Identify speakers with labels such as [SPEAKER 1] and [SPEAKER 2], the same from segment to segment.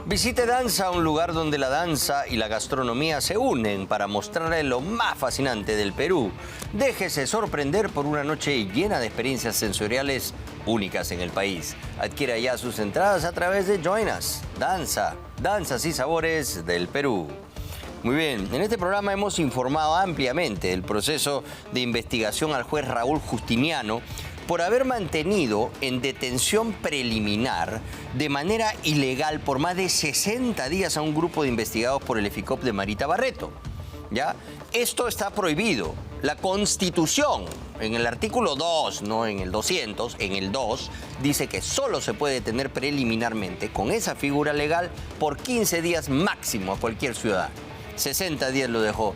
[SPEAKER 1] Visite Danza, un lugar donde la danza y la gastronomía se unen para mostrarle lo más fascinante del Perú. Déjese sorprender por una noche llena de experiencias sensoriales únicas en el país. Adquiera ya sus entradas a través de Join Us. Danza, danzas y sabores del Perú. Muy bien, en este programa hemos informado ampliamente del proceso de investigación al juez Raúl Justiniano por haber mantenido en detención preliminar de manera ilegal por más de 60 días a un grupo de investigados por el EFICOP de Marita Barreto. ¿Ya? Esto está prohibido. La Constitución, en el artículo 2, no en el 200, en el 2, dice que solo se puede detener preliminarmente con esa figura legal por 15 días máximo a cualquier ciudadano. 60 días lo dejó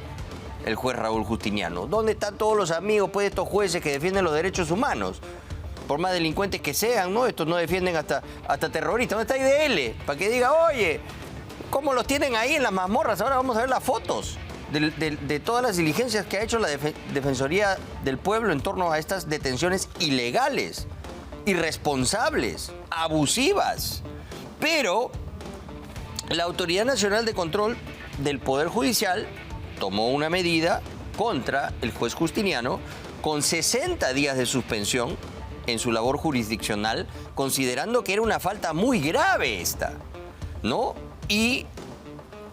[SPEAKER 1] el juez Raúl Justiniano. ¿Dónde están todos los amigos pues, de estos jueces que defienden los derechos humanos? Por más delincuentes que sean, ¿no? Estos no defienden hasta terroristas. ¿Dónde está IDL? Para que diga, oye, ¿cómo los tienen ahí en las mazmorras? Ahora vamos a ver las fotos de todas las diligencias que ha hecho la Defensoría del Pueblo en torno a estas detenciones ilegales, irresponsables, abusivas. Pero la Autoridad Nacional de Control del Poder Judicial tomó una medida contra el juez Justiniano con 60 días de suspensión en su labor jurisdiccional, considerando que era una falta muy grave esta, ¿no? Y,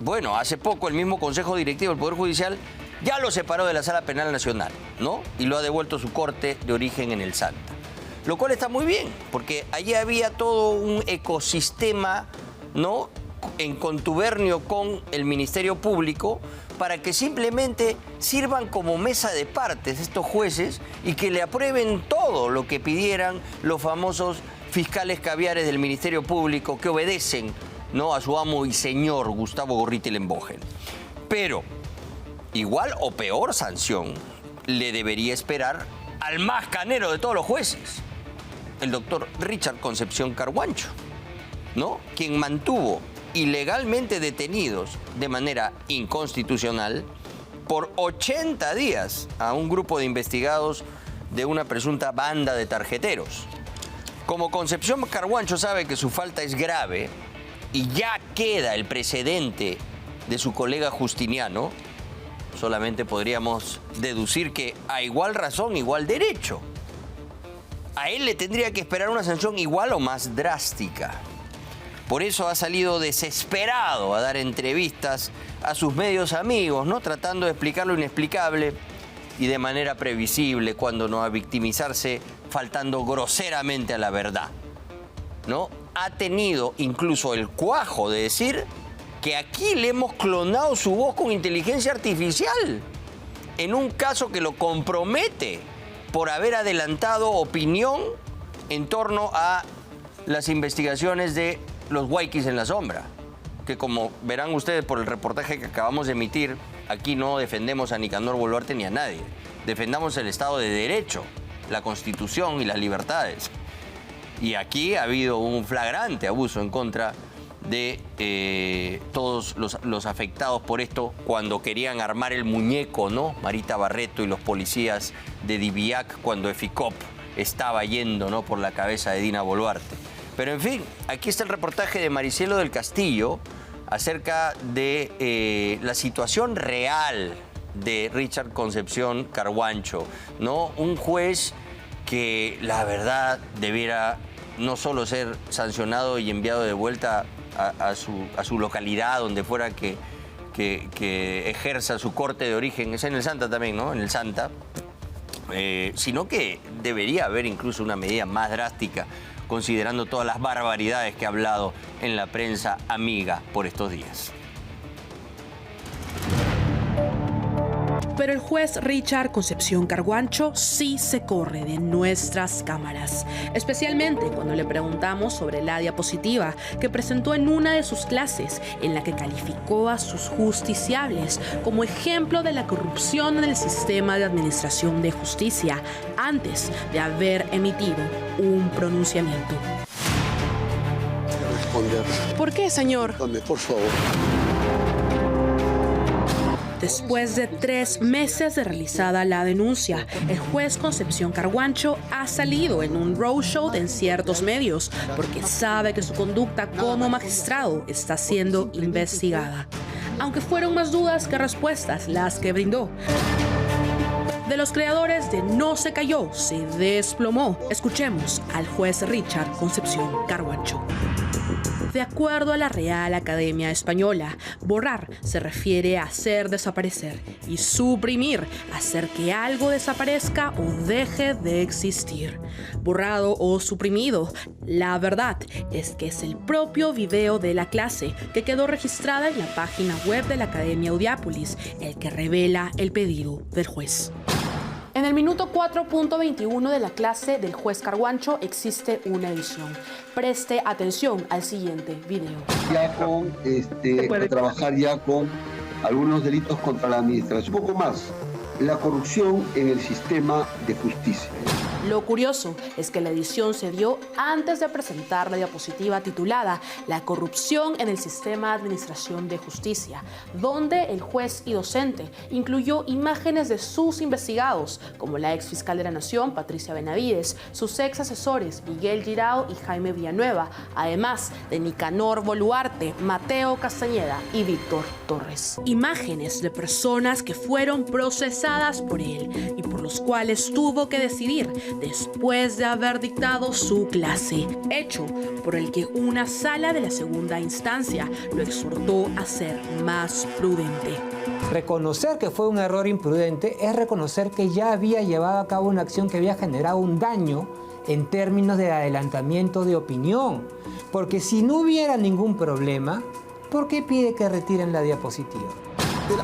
[SPEAKER 1] bueno, hace poco el mismo Consejo Directivo del Poder Judicial ya lo separó de la Sala Penal Nacional, ¿no? Y lo ha devuelto a su corte de origen en el Santa. Lo cual está muy bien, porque allí había todo un ecosistema, ¿no?, en contubernio con el Ministerio Público para que simplemente sirvan como mesa de partes estos jueces y que le aprueben todo lo que pidieran los famosos fiscales caviares del Ministerio Público que obedecen, ¿no?, a su amo y señor Gustavo Gorriti Lembogen. Pero igual o peor sanción le debería esperar al más canero de todos los jueces, el doctor Richard Concepción Carguancho, ¿no?, quien mantuvo ilegalmente detenidos de manera inconstitucional por 80 días a un grupo de investigados de una presunta banda de tarjeteros. Como Concepción Carguancho sabe que su falta es grave y ya queda el precedente de su colega Justiniano, solamente podríamos deducir que a igual razón, igual derecho. A él le tendría que esperar una sanción igual o más drástica. Por eso ha salido desesperado a dar entrevistas a sus medios amigos, ¿no?, tratando de explicar lo inexplicable y de manera previsible, cuando no, a victimizarse faltando groseramente a la verdad, ¿no? Ha tenido incluso el cuajo de decir que aquí le hemos clonado su voz con inteligencia artificial, en un caso que lo compromete por haber adelantado opinión en torno a las investigaciones de los Huayquis en la sombra, que como verán ustedes por el reportaje que acabamos de emitir, aquí no defendemos a Nicanor Boluarte ni a nadie. Defendamos el Estado de Derecho, la Constitución y las libertades. Y aquí ha habido un flagrante abuso en contra de todos los afectados por esto cuando querían armar el muñeco, ¿no? Marita Barreto y los policías de Diviac cuando EFICOP estaba yendo, ¿no?, por la cabeza de Dina Boluarte. Pero en fin, aquí está el reportaje de Maricelo del Castillo acerca de la situación real de Richard Concepción Carguancho, ¿no? Un juez que la verdad debiera no solo ser sancionado y enviado de vuelta a su localidad, donde fuera que ejerza su corte de origen, es en el Santa también, ¿no?, en el Santa, sino que debería haber incluso una medida más drástica, considerando todas las barbaridades que ha hablado en la prensa amiga por estos días.
[SPEAKER 2] Pero el juez Richard Concepción Carguancho sí se corre de nuestras cámaras, especialmente cuando le preguntamos sobre la diapositiva que presentó en una de sus clases, en la que calificó a sus justiciables como ejemplo de la corrupción en el sistema de administración de justicia, antes de haber emitido un pronunciamiento.
[SPEAKER 3] Responder.
[SPEAKER 2] ¿Por qué, señor?
[SPEAKER 3] Dame, por favor.
[SPEAKER 2] Después de 3 meses de realizada la denuncia, el juez Concepción Carguancho ha salido en un roadshow en ciertos medios porque sabe que su conducta como magistrado está siendo investigada. Aunque fueron más dudas que respuestas las que brindó. De los creadores de No se cayó, se desplomó. Escuchemos al juez Richard Concepción Carguancho. De acuerdo a la Real Academia Española, borrar se refiere a hacer desaparecer y suprimir, hacer que algo desaparezca o deje de existir. Borrado o suprimido, la verdad es que es el propio video de la clase que quedó registrada en la página web de la Academia Audiápolis el que revela el pedido del juez. En el minuto 4.21 de la clase del juez Carguancho existe una edición. Preste atención al siguiente video.
[SPEAKER 3] Ya con trabajar ya con algunos delitos contra la administración. Un poco más, la corrupción en el sistema de justicia.
[SPEAKER 2] Lo curioso es que la edición se dio antes de presentar la diapositiva titulada La corrupción en el sistema de administración de justicia, donde el juez y docente incluyó imágenes de sus investigados, como la ex fiscal de la Nación, Patricia Benavides, sus ex asesores, Miguel Girao y Jaime Villanueva, además de Nicanor Boluarte, Mateo Castañeda y Víctor Torres. Imágenes de personas que fueron procesadas por él y por los cuales tuvo que decidir después de haber dictado su clase, hecho por el que una sala de la segunda instancia lo exhortó a ser más prudente.
[SPEAKER 4] Reconocer que fue un error imprudente es reconocer que ya había llevado a cabo una acción que había generado un daño en términos de adelantamiento de opinión, porque si no hubiera ningún problema, ¿por qué pide que retiren la diapositiva?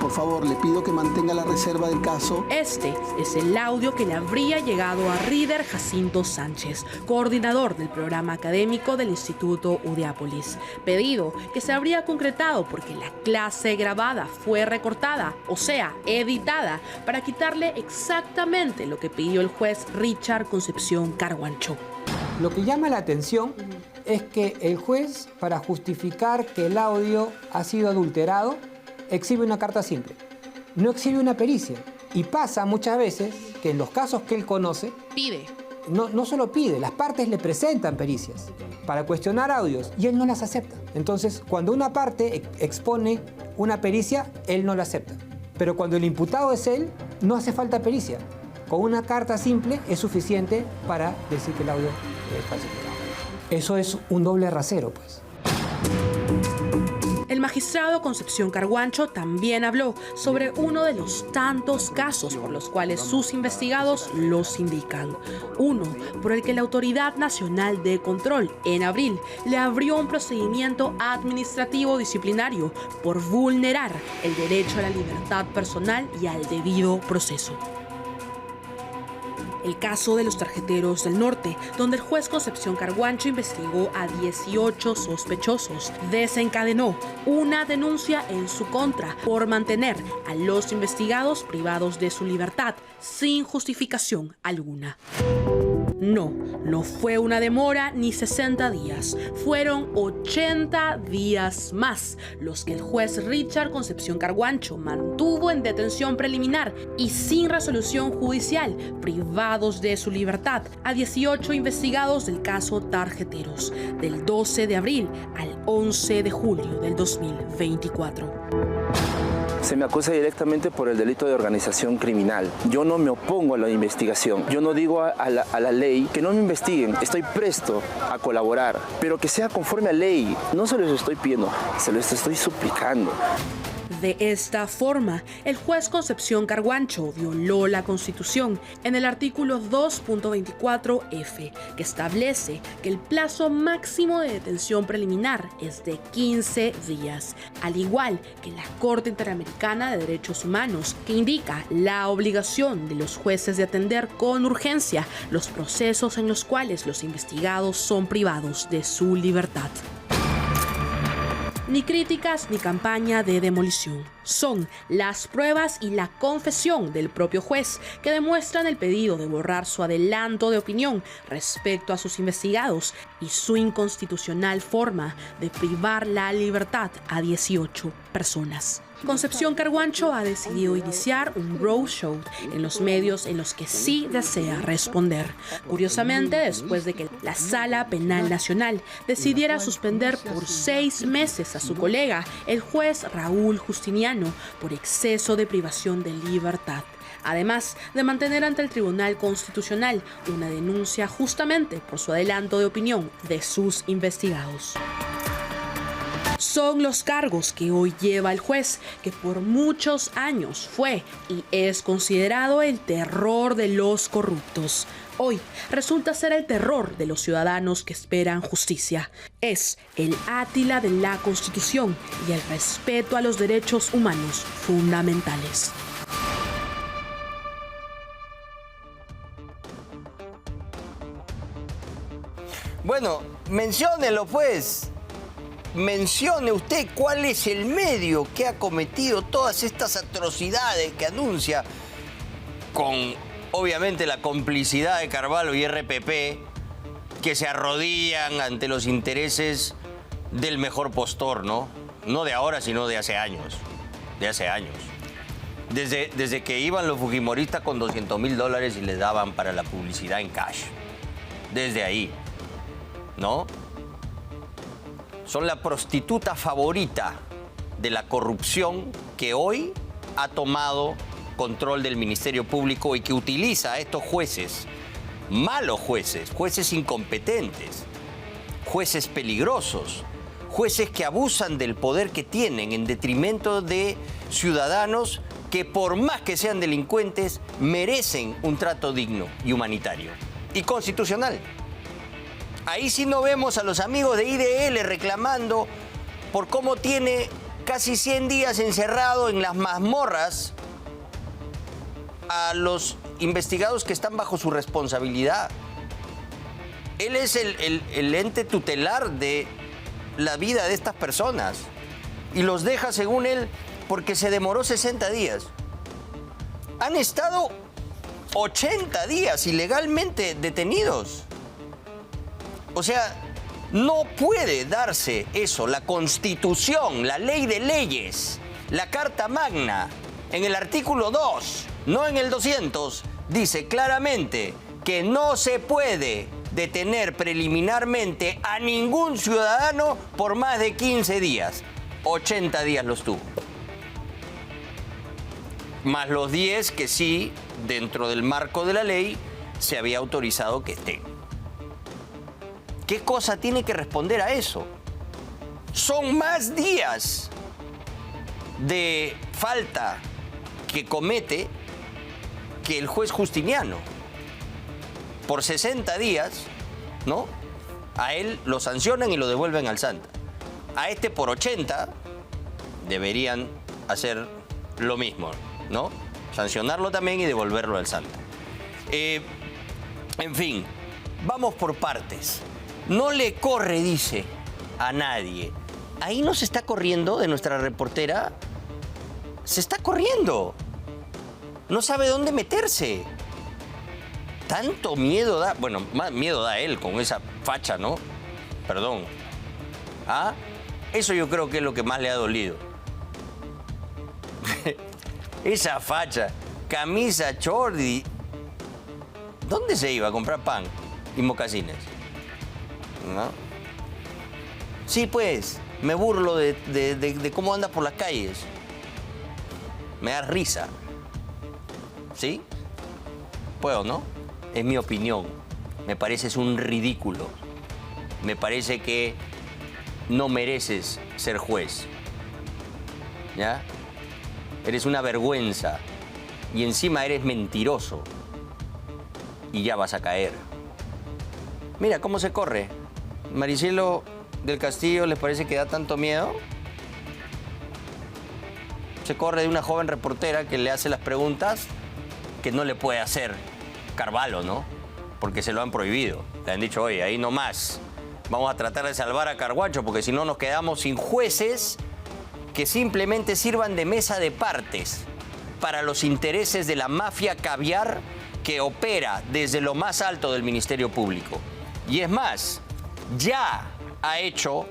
[SPEAKER 5] Por favor, le pido que mantenga la reserva del caso.
[SPEAKER 2] Este es el audio que le habría llegado a Ríder Jacinto Sánchez, coordinador del programa académico del Instituto Audiápolis. Pedido que se habría concretado porque la clase grabada fue recortada, o sea, editada, para quitarle exactamente lo que pidió el juez Richard Concepción Carguancho.
[SPEAKER 4] Lo que llama la atención es que el juez, para justificar que el audio ha sido adulterado, exhibe una carta simple, no exhibe una pericia. Y pasa muchas veces que en los casos que él conoce, no solo pide, las partes le presentan pericias para cuestionar audios y él no las acepta. Entonces, cuando una parte expone una pericia, él no la acepta. Pero cuando el imputado es él, no hace falta pericia. Con una carta simple es suficiente para decir que el audio es falsificado. Eso es un doble rasero, pues.
[SPEAKER 2] El magistrado Concepción Carguancho también habló sobre uno de los tantos casos por los cuales sus investigados los indican. Uno por el que la Autoridad Nacional de Control, en abril, le abrió un procedimiento administrativo disciplinario por vulnerar el derecho a la libertad personal y al debido proceso. El caso de los tarjeteros del norte, donde el juez Concepción Carguancho investigó a 18 sospechosos, desencadenó una denuncia en su contra por mantener a los investigados privados de su libertad sin justificación alguna. No fue una demora ni 60 días, fueron 80 días más los que el juez Richard Concepción Carguancho mantuvo en detención preliminar y sin resolución judicial, privados de su libertad, a 18 investigados del caso Tarjeteros, del 12 de abril al 11 de julio del 2024.
[SPEAKER 6] Se me acusa directamente por el delito de organización criminal. Yo no me opongo a la investigación. Yo no digo a la ley que no me investiguen. Estoy presto a colaborar, pero que sea conforme a ley. No se los estoy pidiendo, se los estoy suplicando.
[SPEAKER 2] De esta forma, el juez Concepción Carguancho violó la Constitución en el artículo 2.24f, que establece que el plazo máximo de detención preliminar es de 15 días, al igual que la Corte Interamericana de Derechos Humanos, que indica la obligación de los jueces de atender con urgencia los procesos en los cuales los investigados son privados de su libertad. Ni críticas ni campaña de demolición, son las pruebas y la confesión del propio juez que demuestran el pedido de borrar su adelanto de opinión respecto a sus investigados y su inconstitucional forma de privar la libertad a 18 personas. Concepción Carguancho ha decidido iniciar un roadshow en los medios en los que sí desea responder. Curiosamente, después de que la Sala Penal Nacional decidiera suspender por 6 meses a su colega, el juez Raúl Justiniano, por exceso de privación de libertad. Además de mantener ante el Tribunal Constitucional una denuncia justamente por su adelanto de opinión de sus investigados. Son los cargos que hoy lleva el juez, que por muchos años fue y es considerado el terror de los corruptos. Hoy resulta ser el terror de los ciudadanos que esperan justicia. Es el Átila de la Constitución y el respeto a los derechos humanos fundamentales.
[SPEAKER 1] Bueno, menciónelo pues. Mencione usted cuál es el medio que ha cometido todas estas atrocidades que anuncia, con obviamente la complicidad de Carvalho y RPP, que se arrodillan ante los intereses del mejor postor, ¿no? No de ahora, sino de hace años. De hace años. Desde que iban los fujimoristas con $200.000 y les daban para la publicidad en cash. Desde ahí, ¿no? Son la prostituta favorita de la corrupción que hoy ha tomado control del Ministerio Público y que utiliza a estos jueces, malos jueces, jueces incompetentes, jueces peligrosos, jueces que abusan del poder que tienen en detrimento de ciudadanos que, por más que sean delincuentes, merecen un trato digno y humanitario y constitucional. Ahí sí no vemos a los amigos de IDL reclamando por cómo tiene casi 100 días encerrado en las mazmorras a los investigados que están bajo su responsabilidad. Él es el ente tutelar de la vida de estas personas y los deja, según él, porque se demoró 60 días. Han estado 80 días ilegalmente detenidos. O sea, no puede darse eso. La Constitución, la ley de leyes, la Carta Magna, en el artículo 2, no en el 200, dice claramente que no se puede detener preliminarmente a ningún ciudadano por más de 15 días. 80 días los tuvo. Más los 10 que sí, dentro del marco de la ley, se había autorizado que estén. ¿Qué cosa tiene que responder a eso? Son más días de falta que comete que el juez Justiniano. Por 60 días, ¿no? A él lo sancionan y lo devuelven al Santa. A este por 80 deberían hacer lo mismo, ¿no? Sancionarlo también y devolverlo al Santa. En fin, vamos por partes. No le corre, dice, a nadie. Ahí no se está corriendo de nuestra reportera. Se está corriendo. No sabe dónde meterse. Tanto miedo da. Bueno, más miedo da él con esa facha, ¿no? Perdón. ¿Ah? Eso yo creo que es lo que más le ha dolido. Esa facha. Camisa, short y... ¿Dónde se iba a comprar pan y mocasines? ¿No? Sí, pues, me burlo de cómo anda por las calles. Me da risa. ¿Sí? Puedo, ¿no? Es mi opinión. Me pareces un ridículo. Me parece que no mereces ser juez. ¿Ya? Eres una vergüenza. Y encima eres mentiroso. Y ya vas a caer. Mira cómo se corre. Maricelo del Castillo, ¿les parece que da tanto miedo? Se corre de una joven reportera que le hace las preguntas que no le puede hacer Carvalho, ¿no? Porque se lo han prohibido. Le han dicho, oye, ahí no más. Vamos a tratar de salvar a Carguancho porque si no nos quedamos sin jueces que simplemente sirvan de mesa de partes para los intereses de la mafia caviar que opera desde lo más alto del Ministerio Público. Y es más, ya ha hecho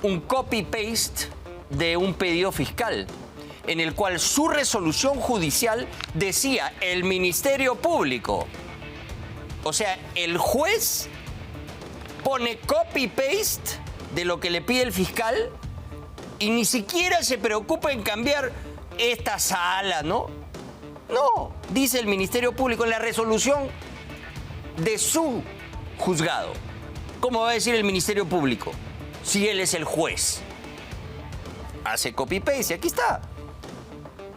[SPEAKER 1] un copy-paste de un pedido fiscal en el cual su resolución judicial decía el Ministerio Público. O sea, el juez pone copy-paste de lo que le pide el fiscal y ni siquiera se preocupa en cambiar esta sala, ¿no? No, dice el Ministerio Público en la resolución de su juzgado. ¿Cómo va a decir el Ministerio Público si él es el juez? Hace copy-paste, aquí está.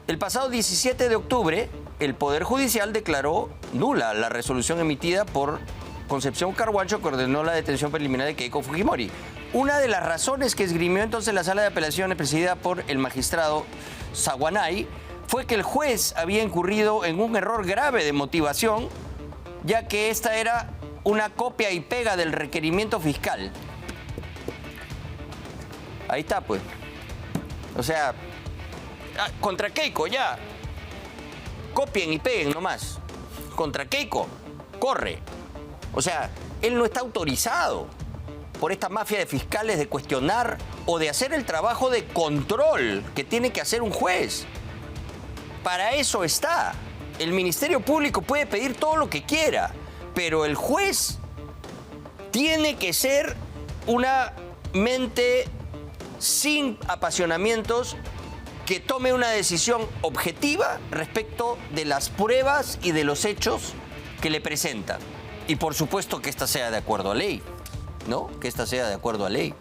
[SPEAKER 1] El pasado 17 de octubre, el Poder Judicial declaró nula la resolución emitida por Concepción Carguancho, que ordenó la detención preliminar de Keiko Fujimori. Una de las razones que esgrimió entonces la Sala de Apelaciones, presidida por el magistrado Zaguanay, fue que el juez había incurrido en un error grave de motivación, ya que esta era una copia y pega del requerimiento fiscal. Ahí está, pues. O sea, contra Keiko ya. Copien y peguen nomás. Contra Keiko, corre. O sea, él no está autorizado por esta mafia de fiscales de cuestionar o de hacer el trabajo de control que tiene que hacer un juez. Para eso está. El Ministerio Público puede pedir todo lo que quiera, pero el juez tiene que ser una mente sin apasionamientos que tome una decisión objetiva respecto de las pruebas y de los hechos que le presentan. Y por supuesto que esta sea de acuerdo a ley, ¿no? Que esta sea de acuerdo a ley.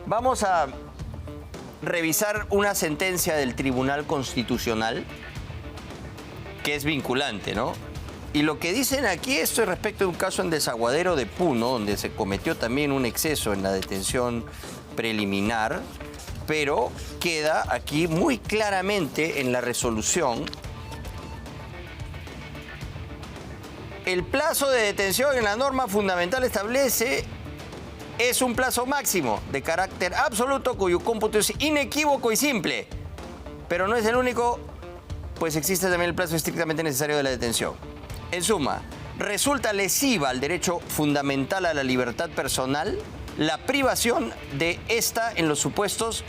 [SPEAKER 1] Vamos a revisar una sentencia del Tribunal Constitucional que es vinculante, ¿no? Y lo que dicen aquí, esto es respecto de un caso en Desaguadero de Puno, donde se cometió también un exceso en la detención preliminar, pero queda aquí muy claramente en la resolución el plazo de detención en la norma fundamental establece es un plazo máximo de carácter absoluto cuyo cómputo es inequívoco y simple, pero no es el único, pues existe también el plazo estrictamente necesario de la detención. En suma, resulta lesiva al derecho fundamental a la libertad personal la privación de esta en los supuestos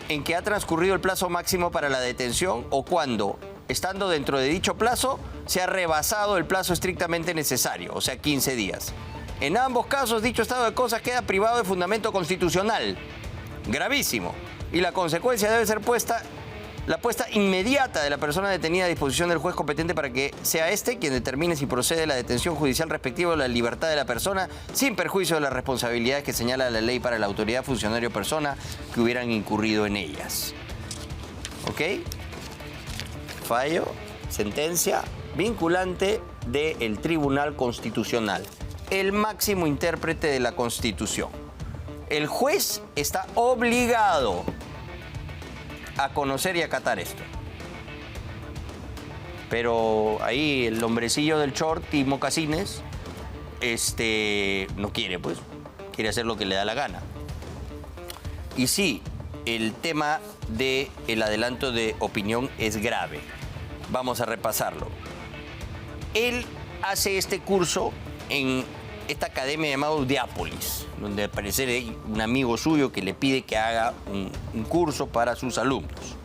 [SPEAKER 1] en que ha transcurrido el plazo máximo para la detención o cuando, estando dentro de dicho plazo, se ha rebasado el plazo estrictamente necesario, o sea, 15 días. En ambos casos, dicho estado de cosas queda privado de fundamento constitucional. Gravísimo. Y la consecuencia debe ser la puesta inmediata de la persona detenida a disposición del juez competente para que sea este quien determine si procede la detención judicial respectiva de la libertad de la persona, sin perjuicio de las responsabilidades que señala la ley para la autoridad, funcionario o persona que hubieran incurrido en ellas. ¿Ok? Fallo, sentencia vinculante del Tribunal Constitucional, el máximo intérprete de la Constitución. El juez está obligado a conocer y acatar esto. Pero ahí el hombrecillo del short y mocasines no quiere, pues. Quiere hacer lo que le da la gana. Y sí, el tema del adelanto de opinión es grave. Vamos a repasarlo. Él hace este curso en esta academia llamada Udeápolis, donde al parecer hay un amigo suyo que le pide que haga un curso para sus alumnos.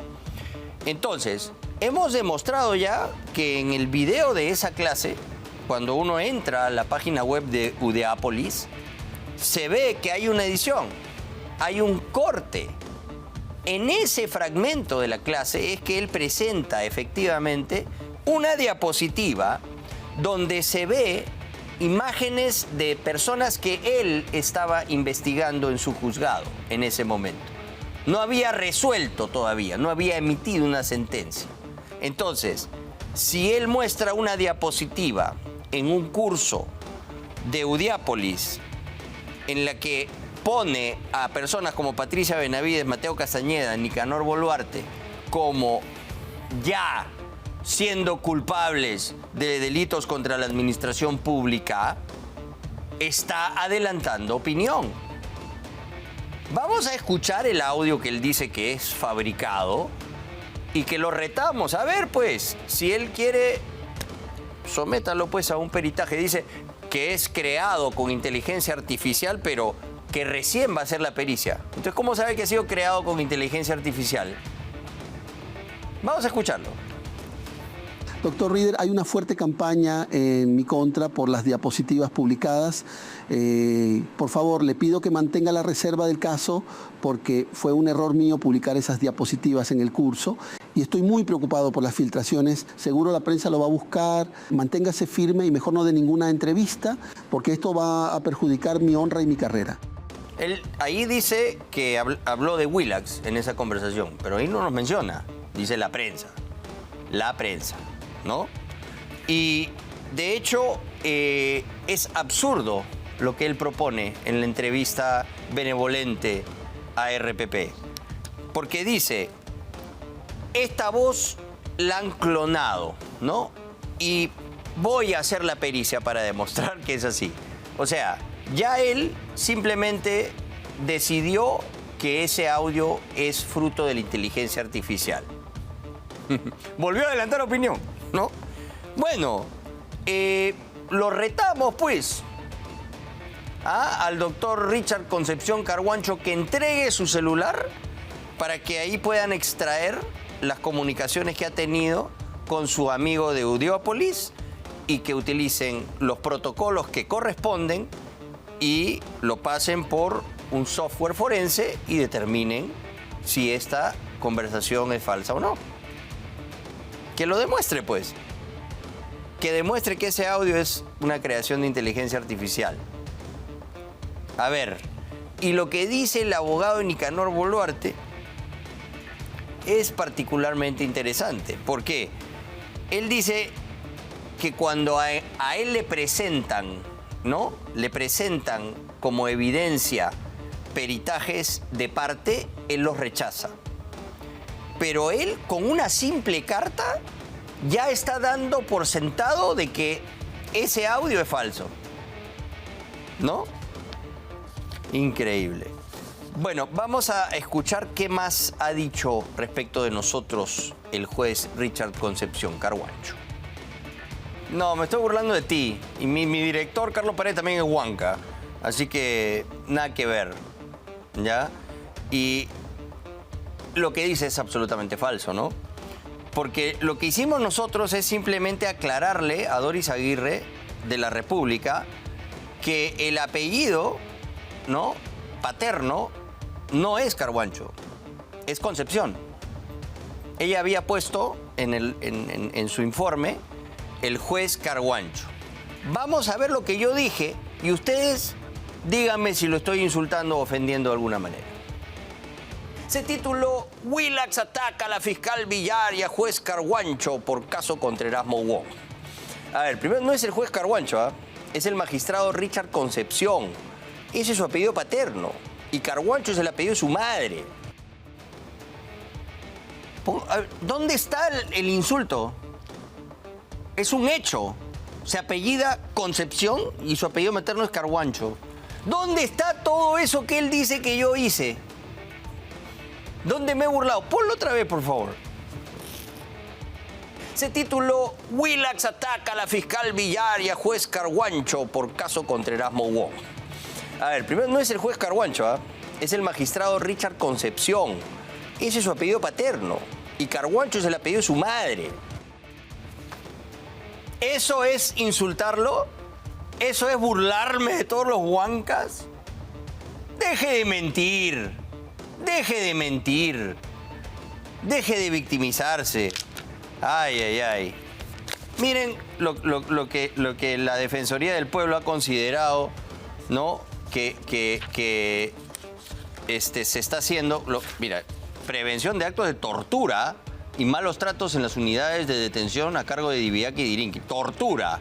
[SPEAKER 1] Entonces, hemos demostrado ya que en el video de esa clase, cuando uno entra a la página web de Udeápolis, se ve que hay una edición, hay un corte. En ese fragmento de la clase es que él presenta efectivamente una diapositiva donde se ve imágenes de personas que él estaba investigando en su juzgado en ese momento. No había resuelto todavía, no había emitido una sentencia. Entonces, si él muestra una diapositiva en un curso de Udeápolis en la que pone a personas como Patricia Benavides, Mateo Castañeda, Nicanor Boluarte como ya siendo culpables de delitos contra la administración pública, está adelantando opinión. Vamos a escuchar el audio que él dice que es fabricado y que lo retamos. A ver, pues, si él quiere, sométalo pues a un peritaje. Dice que es creado con inteligencia artificial, pero que recién va a hacer la pericia. Entonces, ¿cómo sabe que ha sido creado con inteligencia artificial? Vamos a escucharlo.
[SPEAKER 5] Doctor Rieder, hay una fuerte campaña en mi contra por las diapositivas publicadas. Por favor, le pido que mantenga la reserva del caso porque fue un error mío publicar esas diapositivas en el curso y estoy muy preocupado por las filtraciones. Seguro la prensa lo va a buscar. Manténgase firme y mejor no dé ninguna entrevista porque esto va a perjudicar mi honra y mi carrera.
[SPEAKER 1] Él ahí dice que habló de Willax en esa conversación, pero ahí no nos menciona. Dice la prensa, ¿no? Y de hecho es absurdo lo que él propone en la entrevista benevolente a RPP. Porque dice, esta voz la han clonado, ¿no? Y voy a hacer la pericia para demostrar que es así. O sea, ya él simplemente decidió que ese audio es fruto de la inteligencia artificial. Volvió a adelantar opinión, ¿no? Bueno, lo retamos, pues, al doctor Richard Concepción Carguancho que entregue su celular para que ahí puedan extraer las comunicaciones que ha tenido con su amigo de Audiópolis y que utilicen los protocolos que corresponden y lo pasen por un software forense y determinen si esta conversación es falsa o no. Que lo demuestre, pues. Que demuestre que ese audio es una creación de inteligencia artificial. A ver, y lo que dice el abogado Nicanor Boluarte es particularmente interesante. ¿Por qué? Él dice que cuando a él le presentan, ¿no? Le presentan como evidencia peritajes de parte, él los rechaza. Pero él, con una simple carta, ya está dando por sentado de que ese audio es falso. ¿No? Increíble. Bueno, vamos a escuchar qué más ha dicho respecto de nosotros el juez Richard Concepción Carguancho. No, me estoy burlando de ti. Y mi director, Carlos Paredes, también es huanca. Así que nada que ver. ¿Ya? Y lo que dice es absolutamente falso, ¿no? Porque lo que hicimos nosotros es simplemente aclararle a Doris Aguirre de la República que el apellido, ¿no?, paterno no es Carguancho, es Concepción. Ella había puesto en su informe el juez Carguancho. Vamos a ver lo que yo dije y ustedes díganme si lo estoy insultando o ofendiendo de alguna manera. Se tituló Willax ataca a la fiscal Villar y a juez Carguancho por caso contra Erasmo Wong. A ver, primero no es el juez Carguancho, ¿eh? Es el magistrado Richard Concepción. Ese es su apellido paterno. Y Carguancho es el apellido de su madre. A ver, ¿dónde está el insulto? Es un hecho. Se apellida Concepción y su apellido materno es Carguancho. ¿Dónde está todo eso que él dice que yo hice? ¿Dónde me he burlado? Ponlo otra vez, por favor. Se tituló Willax ataca a la fiscal Villar y a juez Carguancho por caso contra Erasmo Wong. A ver, primero no es el juez Carguancho, ¿eh? Es el magistrado Richard Concepción. Ese es su apellido paterno. Y Carguancho es el apellido de su madre. ¿Eso es insultarlo? ¿Eso es burlarme de todos los huancas? Deje de mentir. Deje de mentir. Deje de victimizarse. Ay, ay, ay. Miren lo que la Defensoría del Pueblo ha considerado, ¿no? Que se está haciendo. Mira, prevención de actos de tortura y malos tratos en las unidades de detención a cargo de Diviaki y Dirinqui. ¡Tortura!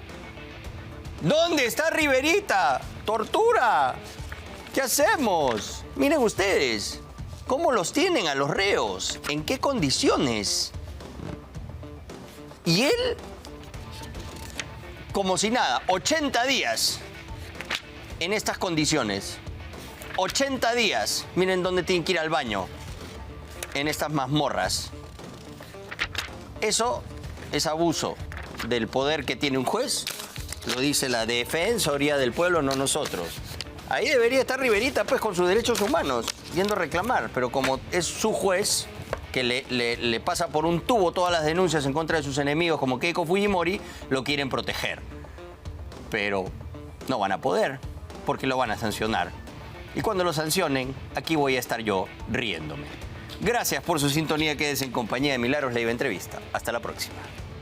[SPEAKER 1] ¿Dónde está Riverita? ¡Tortura! ¿Qué hacemos? Miren ustedes. ¿Cómo los tienen a los reos? ¿En qué condiciones? Y él, como si nada, 80 días en estas condiciones. 80 días. Miren dónde tienen que ir al baño. En estas mazmorras. Eso es abuso del poder que tiene un juez. Lo dice la Defensoría del Pueblo, no nosotros. Ahí debería estar Riverita, pues, con sus derechos humanos, yendo a reclamar. Pero como es su juez, que le pasa por un tubo todas las denuncias en contra de sus enemigos, como Keiko Fujimori, lo quieren proteger. Pero no van a poder, porque lo van a sancionar. Y cuando lo sancionen, aquí voy a estar yo riéndome. Gracias por su sintonía. Quédense en compañía de Milagros Leiva Entrevista. Hasta la próxima.